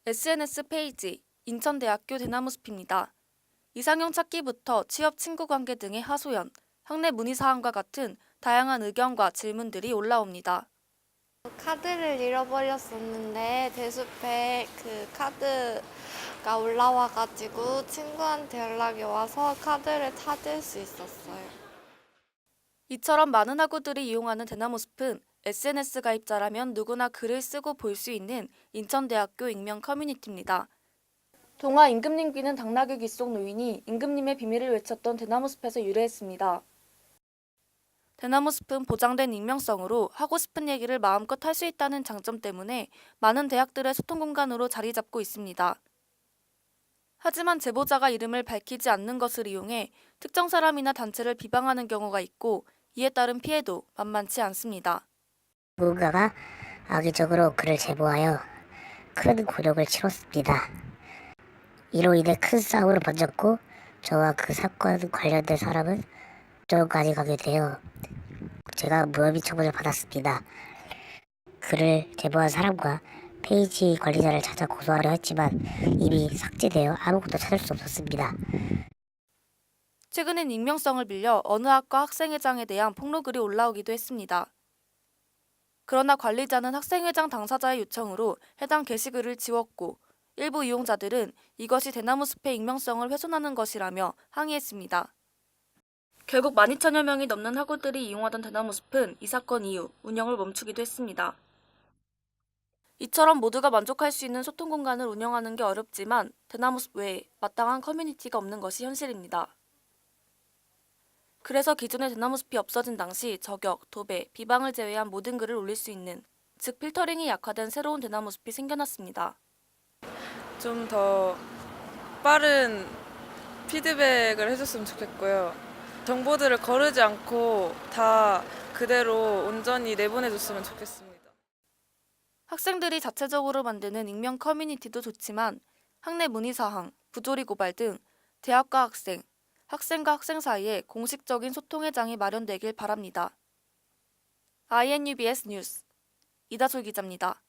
SNS 페이지 인천대학교 대나무숲입니다. 이상형 찾기부터 취업 친구 관계 등의 하소연, 학내 문의 사항과 같은 다양한 의견과 질문들이 올라옵니다. 카드를 잃어버렸었는데 대숲에 그 카드가 올라와가지고 친구한테 연락이 와서 카드를 찾을 수 있었어요. 이처럼 많은 학우들이 이용하는 대나무숲은 SNS 가입자라면 누구나 글을 쓰고 볼 수 있는 인천대학교 익명 커뮤니티입니다. 동아 임금님 귀는 당나귀 귀 속 노인이 임금님의 비밀을 외쳤던 대나무숲에서 유래했습니다. 대나무숲은 보장된 익명성으로 하고 싶은 얘기를 마음껏 할 수 있다는 장점 때문에 많은 대학들의 소통 공간으로 자리 잡고 있습니다. 하지만 제보자가 이름을 밝히지 않는 것을 이용해 특정 사람이나 단체를 비방하는 경우가 있고 이에 따른 피해도 만만치 않습니다. 누군가가 악의적으로 그를 제보하여 큰 곤욕을 치렀습니다. 이로 인해 큰 싸움으로 번졌고 저와 그 사건 관련된 사람은 법정까지 가게 되어 제가 무혐의 처분을 받았습니다. 그를 제보한 사람과 페이지 관리자를 찾아 고소하려 했지만 이미 삭제되어 아무것도 찾을 수 없었습니다. 최근엔 익명성을 빌려 어느 학과 학생회장에 대한 폭로글이 올라오기도 했습니다. 그러나 관리자는 학생회장 당사자의 요청으로 해당 게시글을 지웠고 일부 이용자들은 이것이 대나무숲의 익명성을 훼손하는 것이라며 항의했습니다. 결국 12,000여 명이 넘는 학우들이 이용하던 대나무숲은 이 사건 이후 운영을 멈추기도 했습니다. 이처럼 모두가 만족할 수 있는 소통 공간을 운영하는 게 어렵지만 대나무숲 외에 마땅한 커뮤니티가 없는 것이 현실입니다. 그래서 기존의 대나무숲이 없어진 당시 저격, 도배, 비방을 제외한 모든 글을 올릴 수 있는, 즉 필터링이 약화된 새로운 대나무숲이 생겨났습니다. 좀 더 빠른 피드백을 해줬으면 좋겠고요. 정보들을 거르지 않고 다 그대로 온전히 내보내줬으면 좋겠습니다. 학생들이 자체적으로 만드는 익명 커뮤니티도 좋지만 학내 문의사항, 부조리 고발 등 대학과 학생, 학생과 학생 사이에 공식적인 소통의 장이 마련되길 바랍니다. INUBS 뉴스 이다솔 기자입니다.